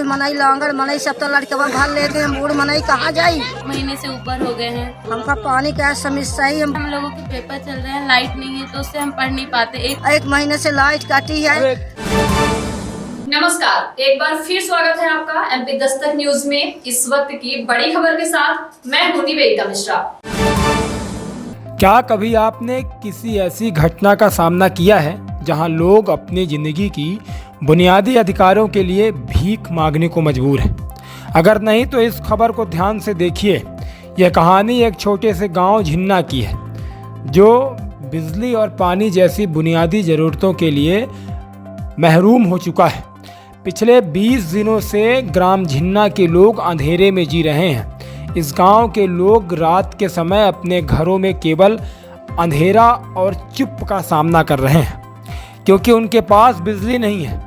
मनई लांगड़ मनई सब तो लड़कवा भर लेते हैं, बूढ़ मनई कहाँ जाई। महीने से ऊपर हो गए हैं। हमका पानी का समस्या ही हम लोगों के पेपर चल रहे हैं, लाइट नहीं है तो उससे हम पढ़ नहीं पाते। एक महीने से लाइट काटी है। नमस्कार, एक बार फिर स्वागत है आपका एमपी दस्तक न्यूज में। इस वक्त की बड़ी खबर के साथ मैं हूं निवेदिता मिश्रा। क्या कभी आपने किसी ऐसी घटना का सामना किया है जहां लोग अपनी ज़िंदगी की बुनियादी अधिकारों के लिए भीख मांगने को मजबूर हैं? अगर नहीं तो इस खबर को ध्यान से देखिए। यह कहानी एक छोटे से गांव झिन्ना की है, जो बिजली और पानी जैसी बुनियादी ज़रूरतों के लिए महरूम हो चुका है। पिछले 20 दिनों से ग्राम झिन्ना के लोग अंधेरे में जी रहे हैं। इस गांव के लोग रात के समय अपने घरों में केवल अंधेरा और चुप का सामना कर रहे हैं, क्योंकि उनके पास बिजली नहीं है।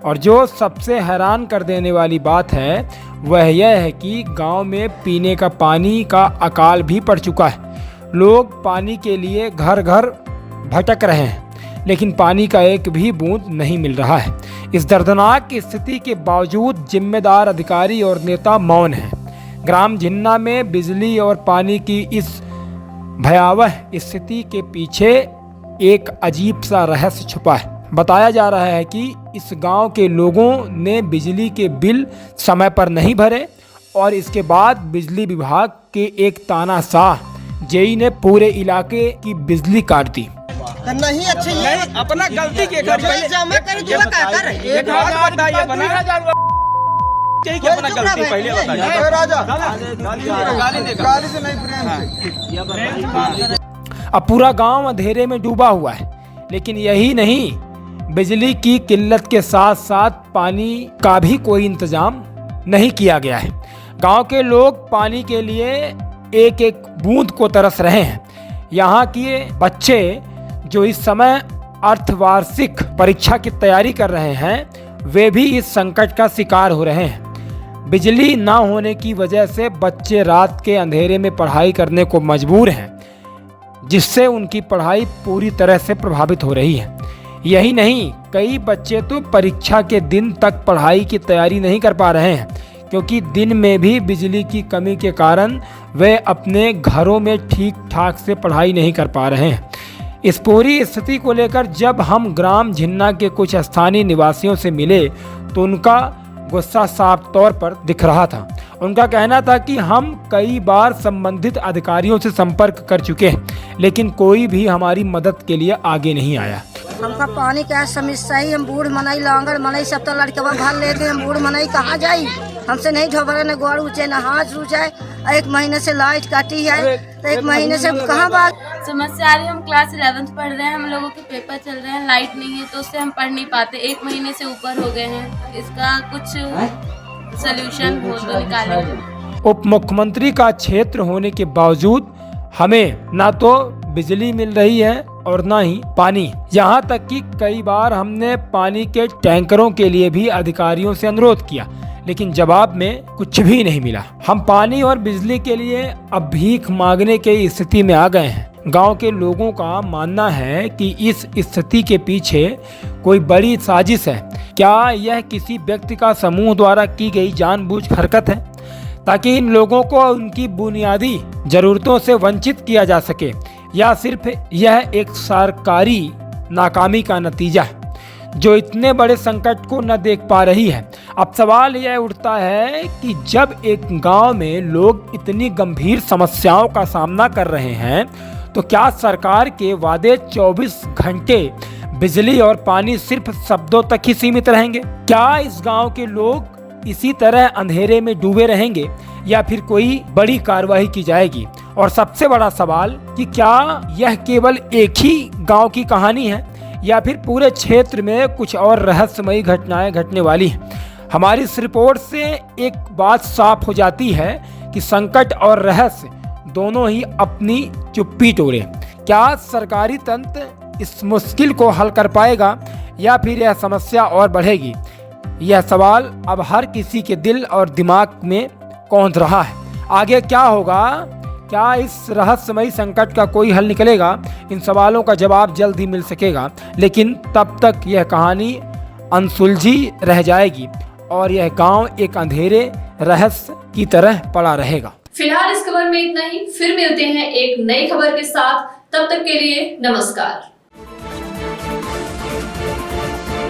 और जो सबसे हैरान कर देने वाली बात है वह यह है कि गांव में पीने का पानी का अकाल भी पड़ चुका है। लोग पानी के लिए घर घर भटक रहे हैं, लेकिन पानी का एक भी बूंद नहीं मिल रहा है। इस दर्दनाक स्थिति के बावजूद जिम्मेदार अधिकारी और नेता मौन हैं। ग्राम झिन्ना में बिजली और पानी की इस भयावह स्थिति के पीछे एक अजीब सा रहस्य छुपा है। बताया जा रहा है कि इस गांव के लोगों ने बिजली के बिल समय पर नहीं भरे और इसके बाद बिजली विभाग के एक तानाशाह जेई ने पूरे इलाके की बिजली काट दी। नहीं अच्छे ये अपना गलती के कर जमा कर दूंगा का कर एक बात बताइए अपना गलती पहले बताइए। राजा गाली से नहीं, प्रेम से। अब पूरा गांव अंधेरे में डूबा हुआ है। लेकिन यही नहीं, बिजली की किल्लत के साथ साथ पानी का भी कोई इंतजाम नहीं किया गया है। गांव के लोग पानी के लिए एक एक बूंद को तरस रहे हैं। यहाँ के बच्चे जो इस समय अर्धवार्षिक परीक्षा की तैयारी कर रहे हैं, वे भी इस संकट का शिकार हो रहे हैं। बिजली ना होने की वजह से बच्चे रात के अंधेरे में पढ़ाई करने को मजबूर हैं, जिससे उनकी पढ़ाई पूरी तरह से प्रभावित हो रही है। यही नहीं, कई बच्चे तो परीक्षा के दिन तक पढ़ाई की तैयारी नहीं कर पा रहे हैं, क्योंकि दिन में भी बिजली की कमी के कारण वे अपने घरों में ठीक ठाक से पढ़ाई नहीं कर पा रहे हैं। इस पूरी स्थिति को लेकर जब हम ग्राम झिन्ना के कुछ स्थानीय निवासियों से मिले तो उनका गुस्सा साफ तौर पर दिख रहा था। उनका कहना था कि हम कई बार संबंधित अधिकारियों से संपर्क कर चुके हैं, लेकिन कोई भी हमारी मदद के लिए आगे नहीं आया। हमका पानी का समस्या ही, हम बूढ़ मनई लांगड़ मनई सब तो लड़कवा भर लेते हैं, बूढ़ मनई कहाँ जाई। हमसे नहीं ढोबरे न गोड़ ऊँचे न हाथ ऊँचे। एक महीने से लाइट काटी है, तो एक महीने से कहाँ बात समस्या आ रही है। हम क्लास 11th पढ़ रहे हैं, हम लोगों के पेपर चल रहे हैं, लाइट नहीं है तो उससे हम पढ़ नहीं पाते। एक महीने से ऊपर हो गए हैं। इसका कुछ सलूशन हो तो निकालें। उप मुख्यमंत्री का क्षेत्र होने के बावजूद हमें ना तो बिजली मिल रही है और ना ही पानी। यहाँ तक कि कई बार हमने पानी के टैंकरों के लिए भी अधिकारियों से अनुरोध किया, लेकिन जवाब में कुछ भी नहीं मिला। हम पानी और बिजली के लिए अब भीख मांगने की स्थिति में आ गए हैं। गांव के लोगों का मानना है कि इस स्थिति के पीछे कोई बड़ी साजिश है। क्या यह किसी व्यक्ति का समूह द्वारा की गई जानबूझ हरकत है, ताकि इन लोगों को उनकी बुनियादी जरूरतों से वंचित किया जा सके, या सिर्फ यह एक सरकारी नाकामी का नतीजा है जो इतने बड़े संकट को न देख पा रही है। अब सवाल यह उठता है कि जब एक गांव में लोग इतनी गंभीर समस्याओं का सामना कर रहे हैं, तो क्या सरकार के वादे 24 घंटे बिजली और पानी सिर्फ शब्दों तक ही सीमित रहेंगे? क्या इस गांव के लोग इसी तरह अंधेरे में डूबे रहेंगे, या फिर कोई बड़ी कार्रवाई की जाएगी? और सबसे बड़ा सवाल कि क्या यह केवल एक ही गांव की कहानी है, या फिर पूरे क्षेत्र में कुछ और रहस्यमयी घटनाएं घटने वाली हैं? हमारी इस रिपोर्ट से एक बात साफ हो जाती है कि संकट और रहस्य दोनों ही अपनी चुप्पी तोड़े। क्या सरकारी तंत्र इस मुश्किल को हल कर पाएगा, या फिर यह समस्या और बढ़ेगी? यह सवाल अब हर किसी के दिल और दिमाग में कौंध रहा है। आगे क्या होगा? क्या इस रहस्यमयी संकट का कोई हल निकलेगा? इन सवालों का जवाब जल्द ही मिल सकेगा, लेकिन तब तक यह कहानी अनसुलझी रह जाएगी और यह गांव एक अंधेरे रहस्य की तरह पड़ा रहेगा। फिलहाल इस खबर में इतना ही, फिर मिलते हैं एक नई खबर के साथ, तब तक के लिए नमस्कार।